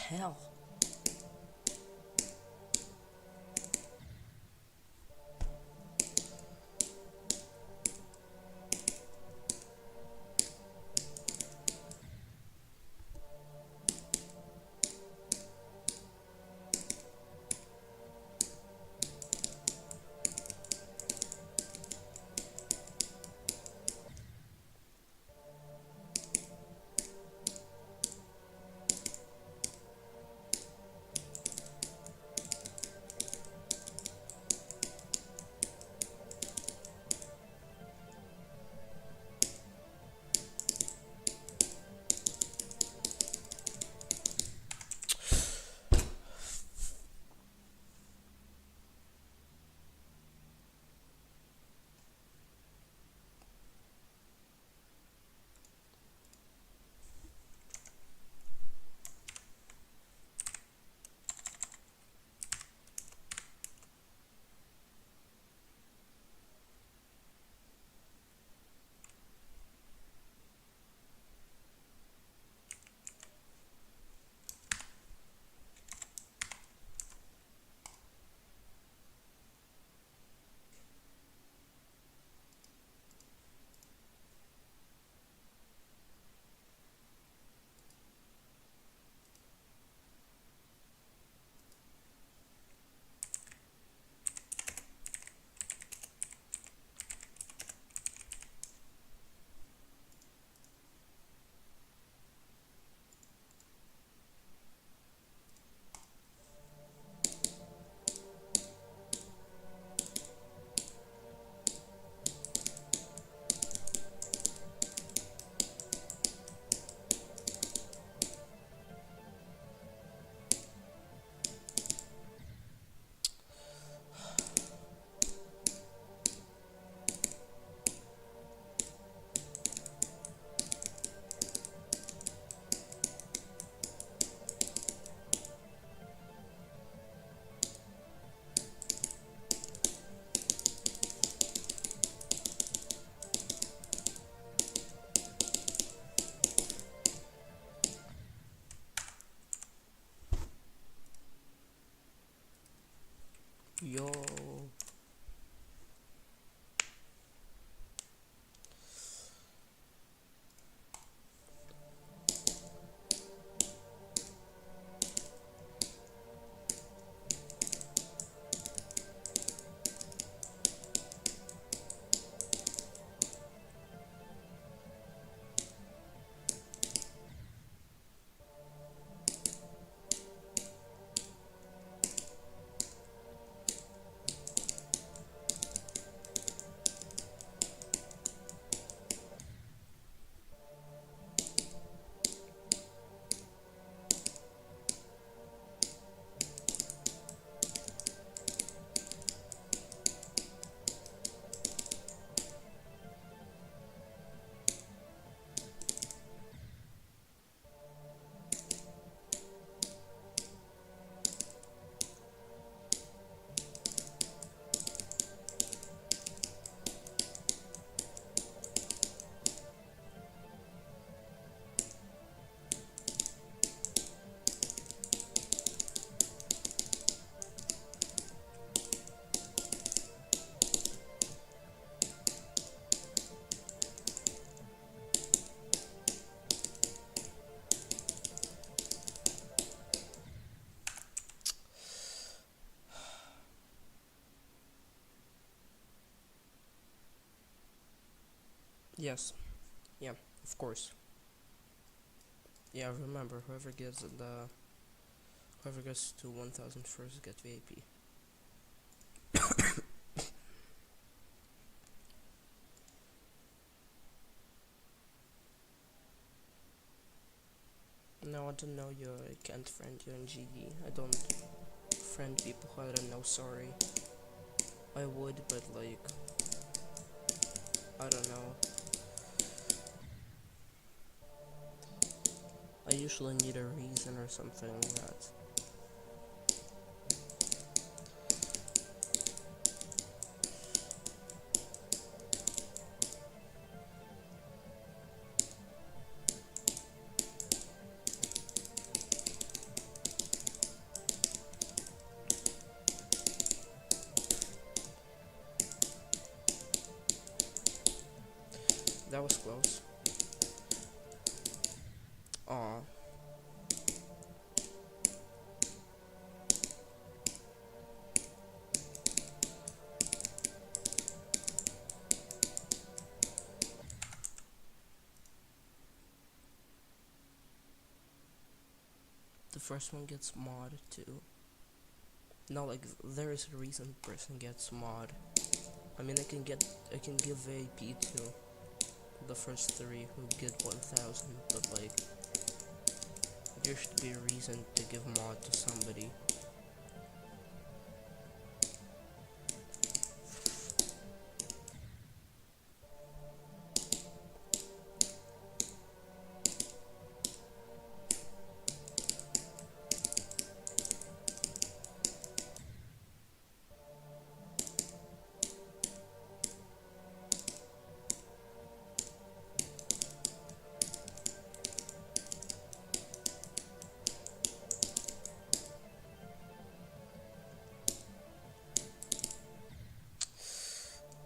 hell? Yo. Yes. Yeah, of course. Yeah, remember, whoever gets to 1000 first get VIP. No, I don't know you. I can't friend you in GD. I don't friend people who I don't know, sorry. I would, but like, I don't know. I usually need a reason or something like that. The first one gets mod too. No, like there is a reason person gets mod. I mean, I can give AP to the first three who get 1,000, but like there should be a reason to give mod to somebody.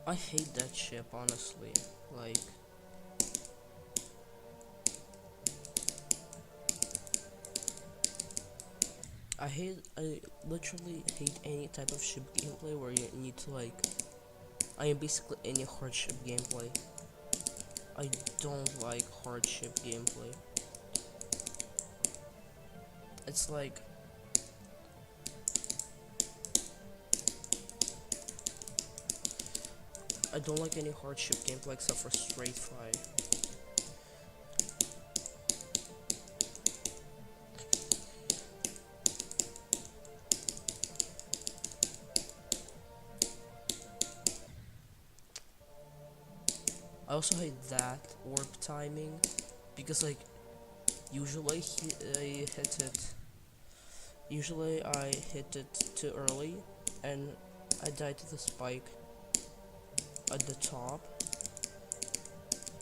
I hate that ship, honestly. Like, I literally hate any type of ship gameplay where you need to like, I mean basically any hardship gameplay. I don't like hardship gameplay. It's like, I don't like any hardship gameplay except for straight fight. I also hate that warp timing because like usually I hit it. Usually I hit it too early, and I die to the spike at the top.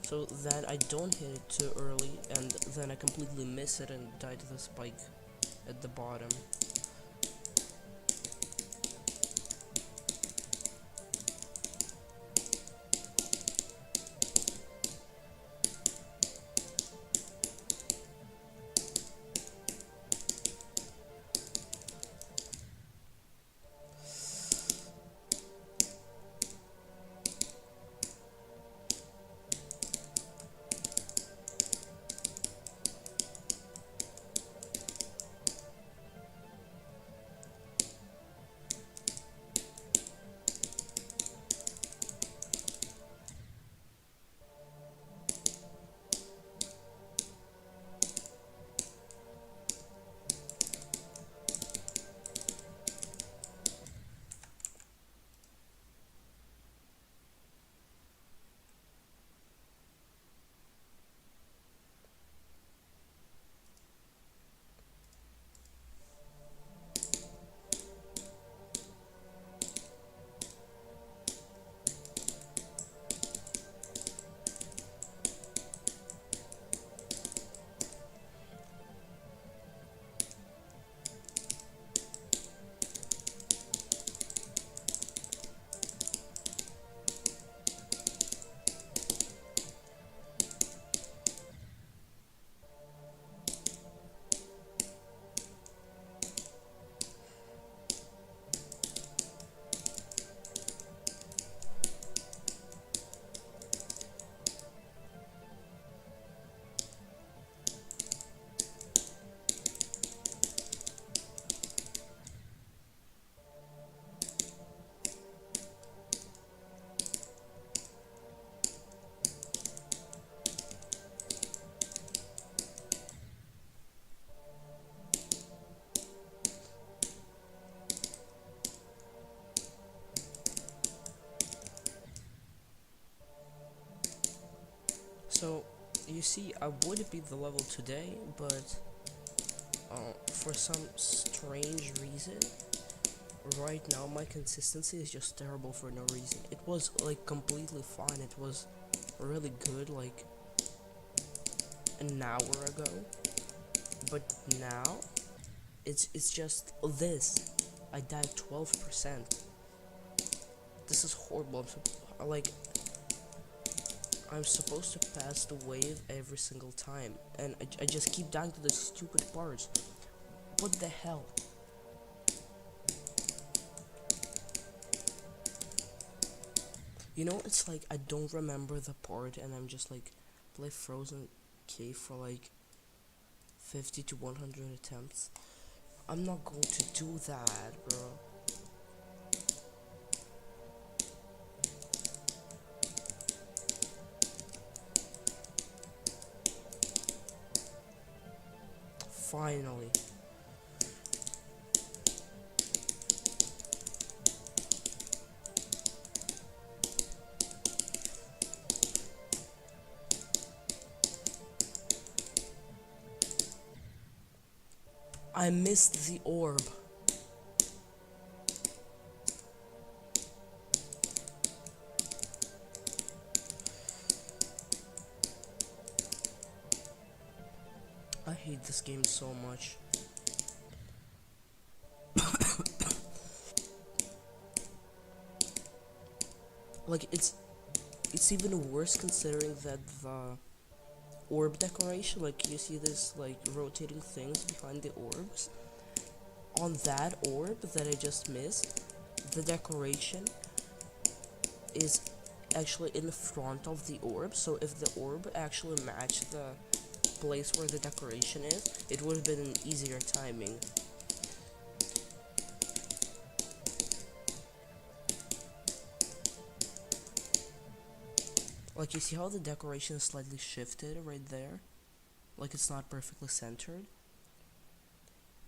So then I don't hit it too early, and then I completely miss it and die to the spike at the bottom. So, you see, I would beat the level today, but for some strange reason, right now my consistency is just terrible for no reason. It was like completely fine, it was really good like an hour ago, but now it's just this. I died 12%. This is horrible. I'm supposed to pass the wave every single time, and I just keep dying to the stupid parts. What the hell? You know, it's like I don't remember the part, and I'm just like play Frozen Cave for like 50 to 100 attempts. I'm not going to do that, bro. Finally. I missed the orb. I hate this game so much. Like, it's even worse considering that the orb decoration, like you see this like rotating things behind the orbs. On that orb that I just missed, the decoration is actually in front of the orb, so if the orb actually matched the place where the decoration is, it would have been an easier timing. Like, you see how the decoration is slightly shifted right there? Like, it's not perfectly centered.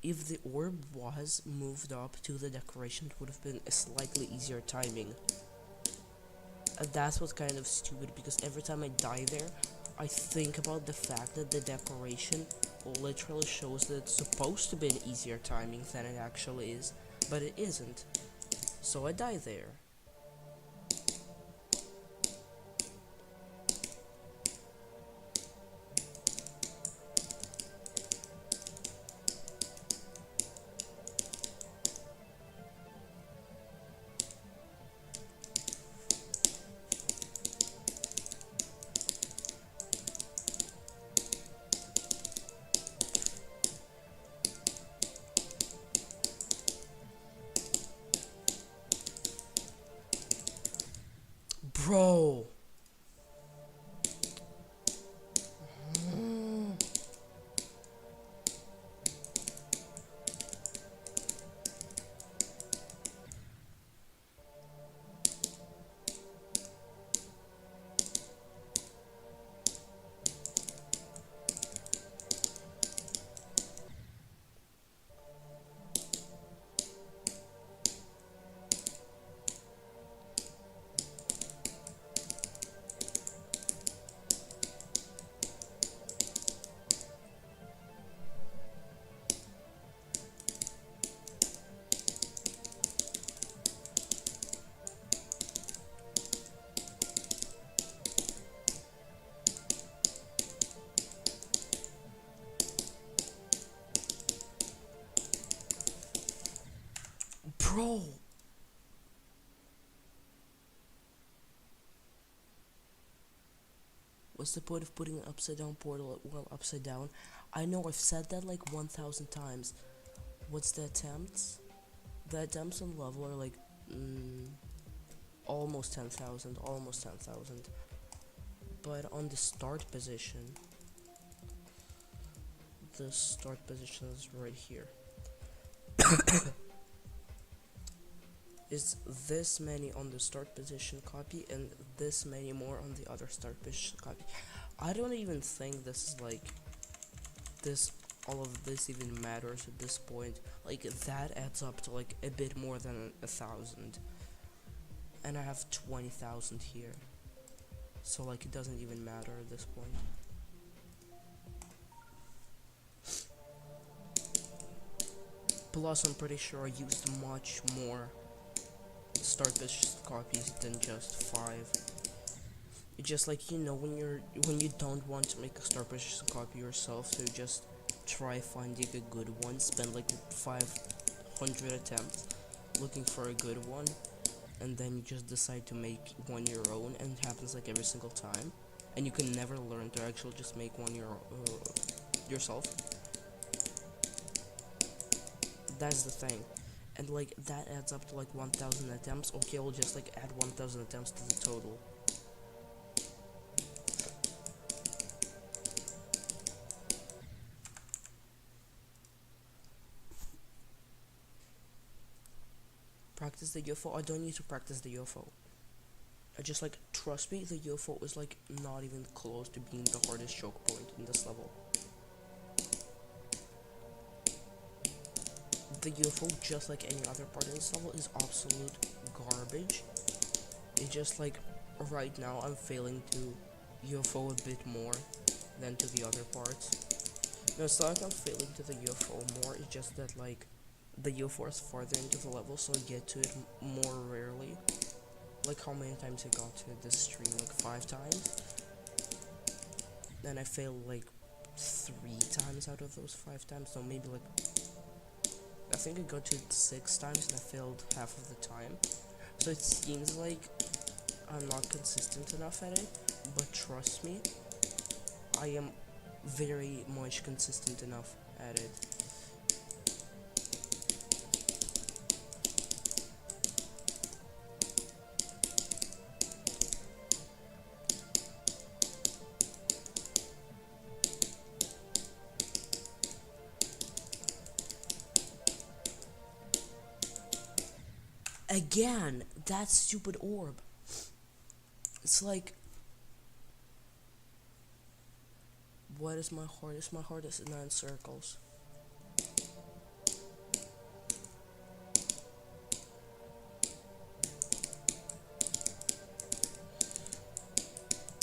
If the orb was moved up to the decoration, it would have been a slightly easier timing. And that's what's kind of stupid, because every time I die there, I think about the fact that the decoration literally shows that it's supposed to be an easier timing than it actually is, but it isn't. So I die there. Bro! Bro! What's the point of putting an upside down portal well upside down? I know I've said that like 1,000 times. What's the attempts? The attempts on level are like almost 10,000, almost 10,000. But on the start position, the start position is right here. Is this many on the start position copy and this many more on the other start position copy. I don't even think this is like this, all of this even matters at this point. Like, that adds up to like a bit more than 1,000, and I have 20,000 here, so like it doesn't even matter at this point. Plus, I'm pretty sure I used much more start position copies than just 5. It's just like, you know, when you don't want to make a start position copy yourself, so you just try finding a good one, spend like 500 attempts looking for a good one, and then you just decide to make one your own, and it happens like every single time, and you can never learn to actually just make one yourself. That's the thing. And like that adds up to like 1,000 attempts. Okay, we'll just like add 1,000 attempts to the total. practice the UFO. I don't need to practice the UFO. I just like trust me, the UFO is like not even close to being the hardest choke point in this level. The UFO, just like any other part of this level, is absolute garbage. It's just like right now I'm failing to UFO a bit more than to the other parts. No, it's not like I'm failing to the UFO more, it's just that like the UFO is farther into the level, so I get to it more rarely. Like how many times I got to this stream, like 5 times. And I failed like 3 times out of those 5 times, so maybe like I think I got to it 6 times and I failed half of the time. So it seems like I'm not consistent enough at it, but trust me, I am very much consistent enough at it. Again, that stupid orb. It's like, what is my hardest? My hardest is 9 circles.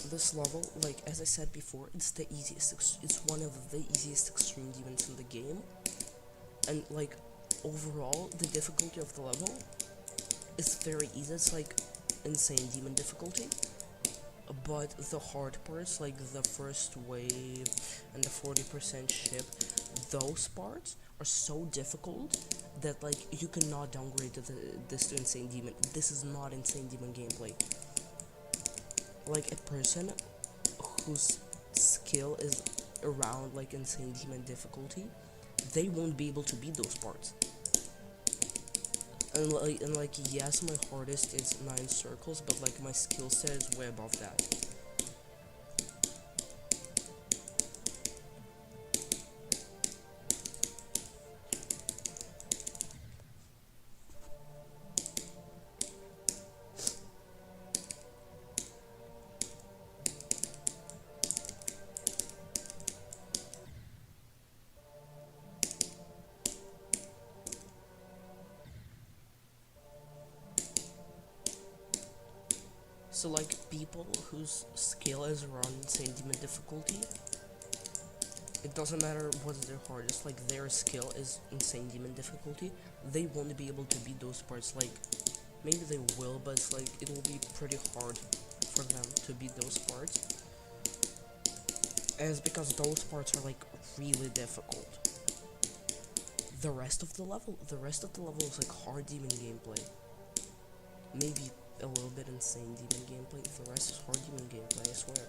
This level, like as I said before, it's the easiest. It's one of the easiest extreme demons in the game, and like overall, the difficulty of the level is very easy. It's like insane demon difficulty. But the hard parts, like the first wave and the 40% ship, those parts are so difficult that like you cannot downgrade this to insane demon. This is not insane demon gameplay. Like a person whose skill is around like insane demon difficulty, they won't be able to beat those parts. And like yes, my hardest is 9 circles, but like my skill set is way above that. So like people whose skill is around insane demon difficulty, it doesn't matter what's their hardest, like their skill is insane demon difficulty, they won't be able to beat those parts. Like maybe they will, but it's like it will be pretty hard for them to beat those parts. And it's because those parts are like really difficult. The rest of the level is like hard demon gameplay. Maybe a little bit insane demon gameplay. The rest is hard demon gameplay, I swear.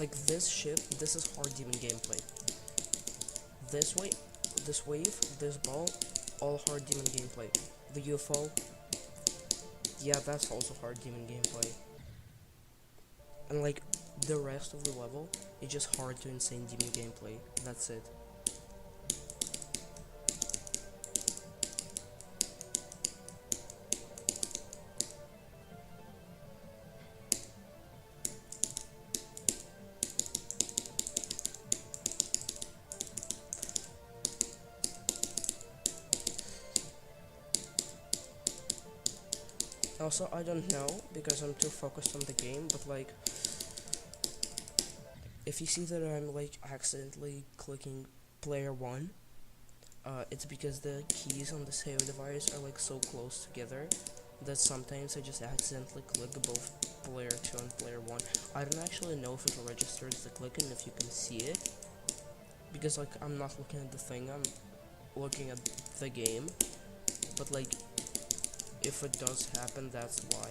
Like this ship, this is hard demon gameplay. This wave, this ball, all hard demon gameplay. The UFO, yeah, that's also hard demon gameplay. And like the rest of the level is just hard to insane demon gameplay. That's it. Also, I don't know because I'm too focused on the game, but like if you see that I'm like accidentally clicking player 1, it's because the keys on the save device are like so close together that sometimes I just accidentally click both player 2 and player 1. I don't actually know if it registers the clicking, if you can see it, because like I'm not looking at the thing, I'm looking at the game, but like if it does happen, that's why.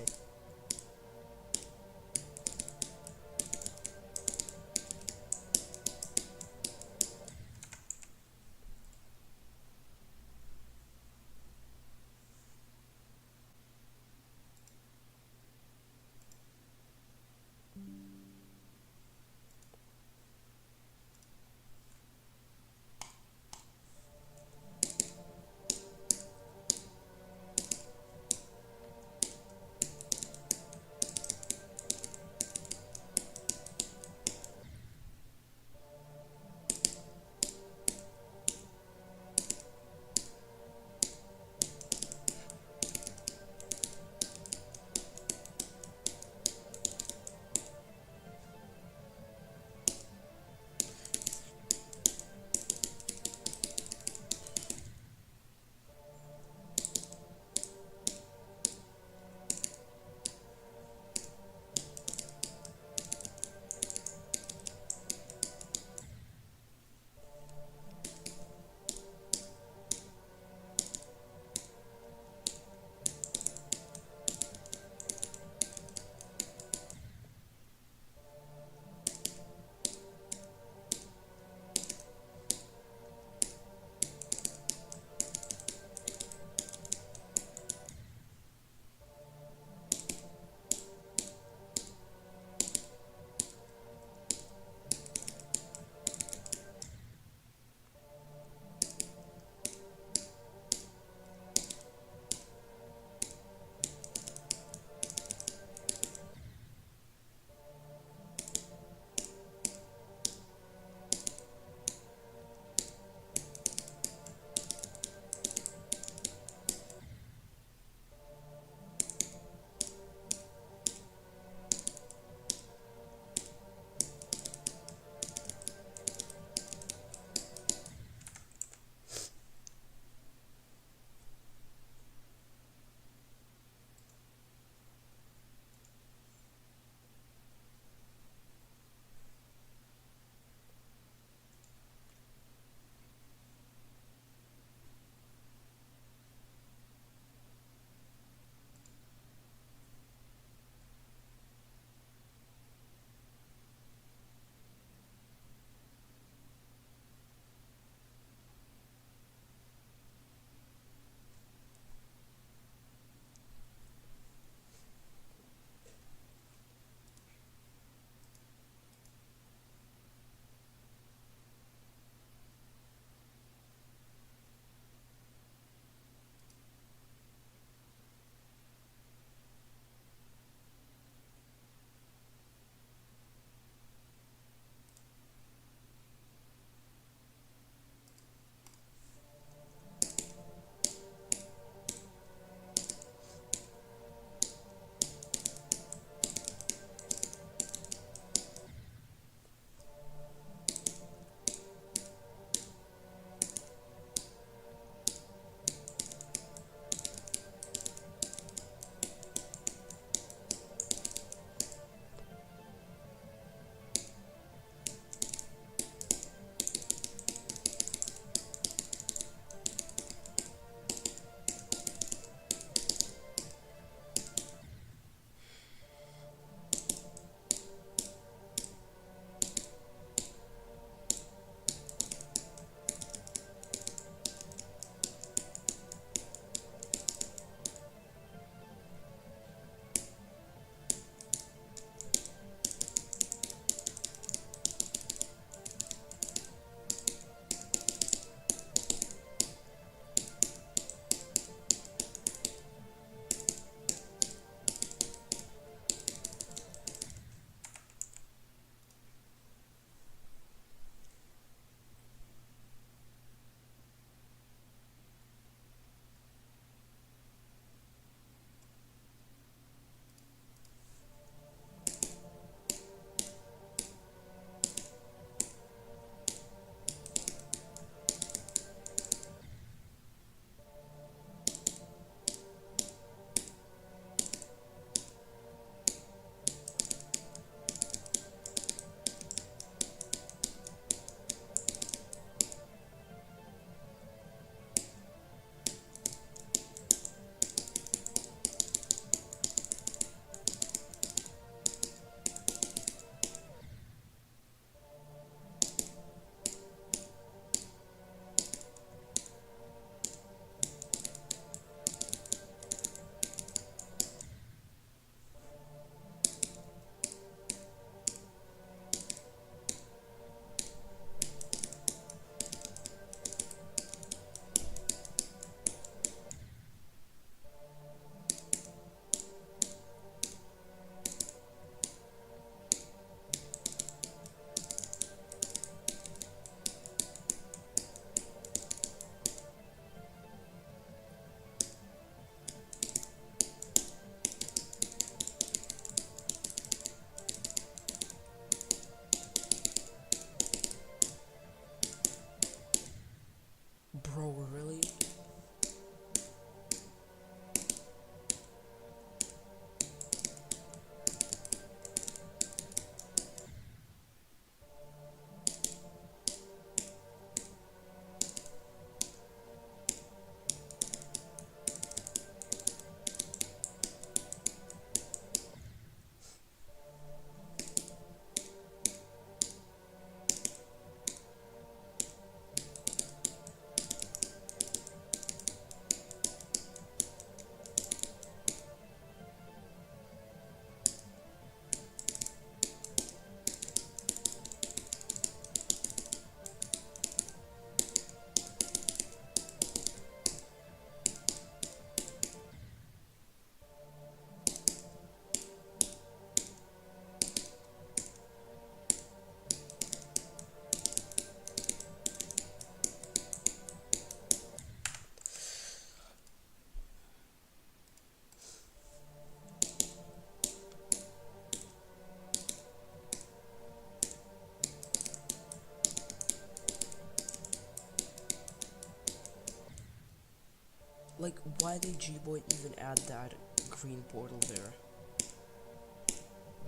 Like, why did G-Boy even add that green portal there?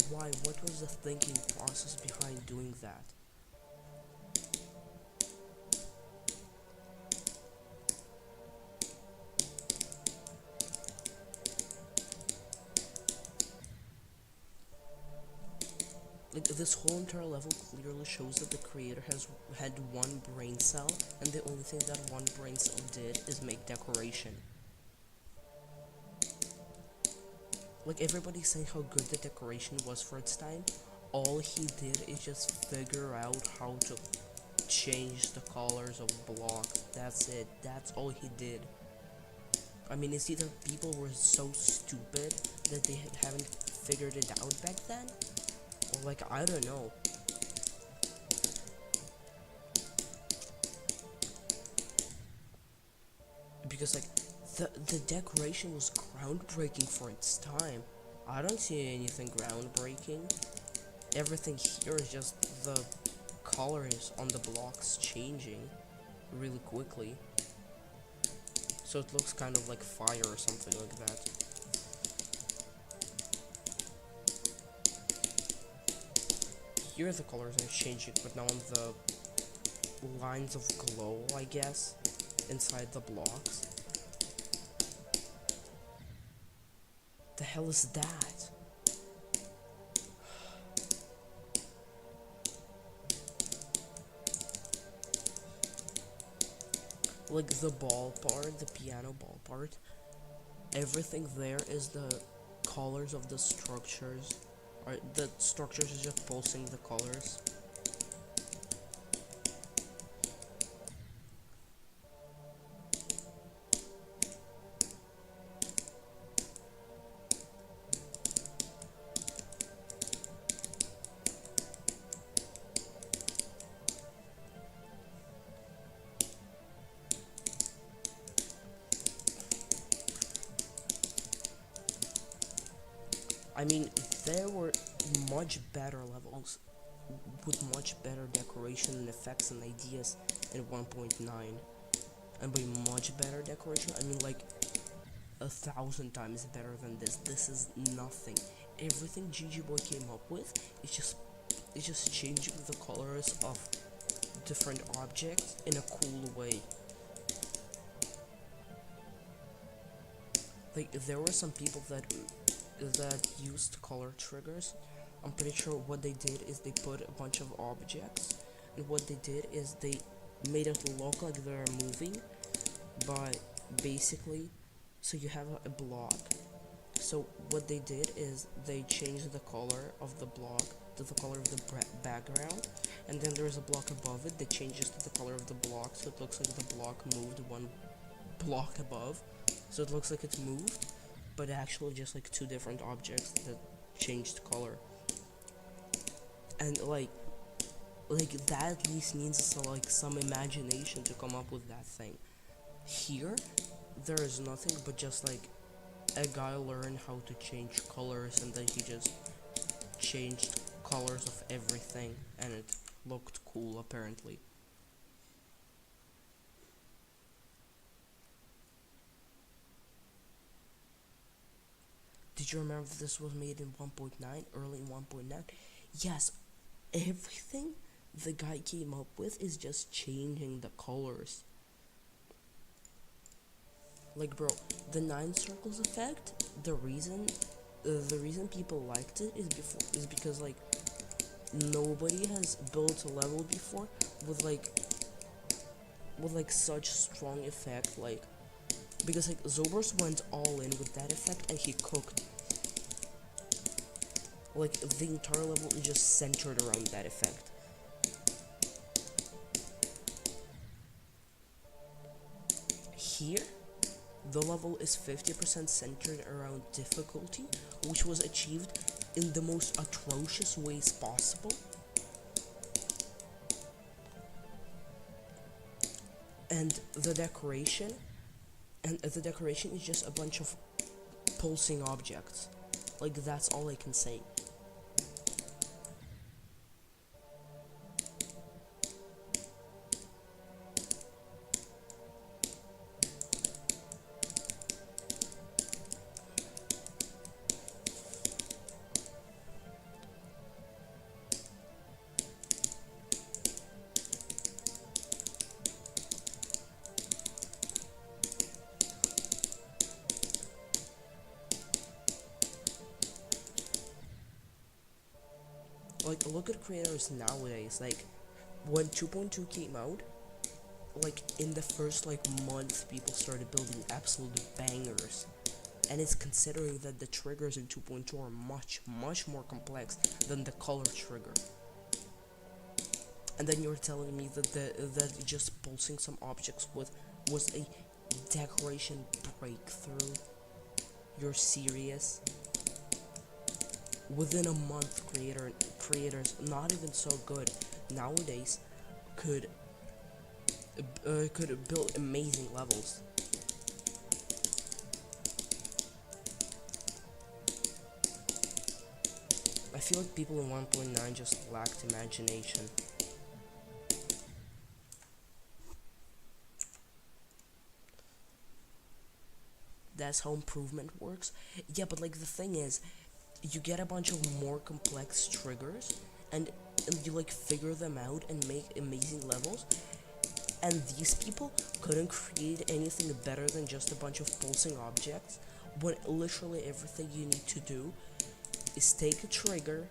Why? What was the thinking process behind doing that? Like, this whole entire level clearly shows that the creator has had one brain cell, and the only thing that one brain cell did is make decoration. Like, everybody's saying how good the decoration was for its time. All he did is just figure out how to change the colors of blocks. That's it. That's all he did. I mean, it's either people were so stupid that they haven't figured it out back then, or like, I don't know. Because like, the decoration was groundbreaking for its time. I don't see anything groundbreaking. Everything here is just the colors on the blocks changing really quickly. So it looks kind of like fire or something like that. Here the colors are changing, but now on the lines of glow, I guess, inside the blocks. The hell is that? Like the ball part, the piano ball part, everything there is the colors of the structures. Or the structures is just pulsing the colors. I mean, there were much better levels with much better decoration and effects and ideas in 1.9. And by much better decoration, I mean like 1,000 times better than this. This is nothing. Everything GG Boy came up with is just changing the colors of different objects in a cool way. Like, there were some people that used color triggers. I'm pretty sure what they did is they put a bunch of objects, and what they did is they made it look like they're moving, but basically, so you have a block. So what they did is they changed the color of the block to the color of the background, and then there's a block above it that changes to the color of the block, so it looks like the block moved one block above, so it looks like it's moved, but actually just like two different objects that changed color. And like that at least needs like some imagination to come up with that thing. Here, there is nothing but just like a guy learned how to change colors, and then he just changed colors of everything, and it looked cool apparently. Did you remember this was made in 1.9, early in 1.9? Yes, everything the guy came up with is just changing the colors. Like, bro, the 9 circles effect, the reason people liked it is because like nobody has built a level before with like such strong effect, like, because like Zobers went all in with that effect and he cooked. Like, the entire level is just centered around that effect. Here, the level is 50% centered around difficulty, which was achieved in the most atrocious ways possible. And the decoration is just a bunch of pulsing objects. Like, that's all I can say. like look at creators nowadays. Like when 2.2 came out, like in the first like month, people started building absolute bangers. And it's considering that the triggers in 2.2 are much more complex than the color trigger. And then you're telling me that that just pulsing some objects was a decoration breakthrough? You're serious? Within a month, creators not even so good nowadays could build amazing levels. I feel like people in 1.9 just lacked imagination. That's how improvement works. Yeah, but like the thing is, you get a bunch of more complex triggers, and you like figure them out and make amazing levels. And these people couldn't create anything better than just a bunch of pulsing objects, when literally everything you need to do is take a trigger,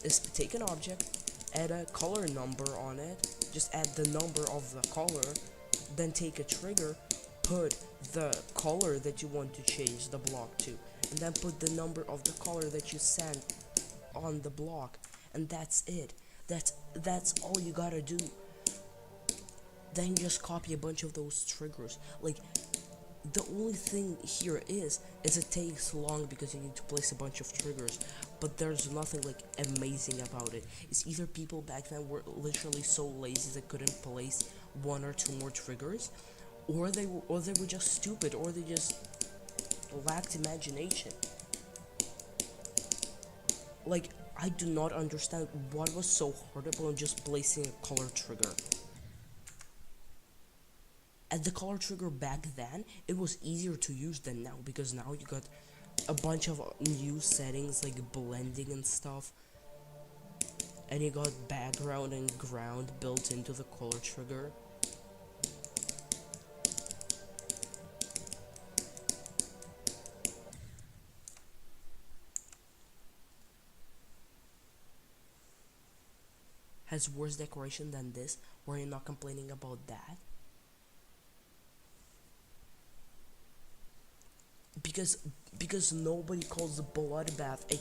is take an object, add a color number on it, just add the number of the color, then take a trigger, put the color that you want to change the block to, and then put the number of the color that you sent on the block, and that's it. That's all you gotta do. Then you just copy a bunch of those triggers. Like, the only thing here is it takes long because you need to place a bunch of triggers, but there's nothing like amazing about it. It's either people back then were literally so lazy they couldn't place one or two more triggers, or they were just stupid, or they just lacked imagination. Like, I do not understand what was so hard about just placing a color trigger. And the color trigger back then, it was easier to use than now, because now you got a bunch of new settings like blending and stuff, and you got background and ground built into the color trigger. Has worse decoration than this, where you're not complaining about that? Because nobody calls the bloodbath a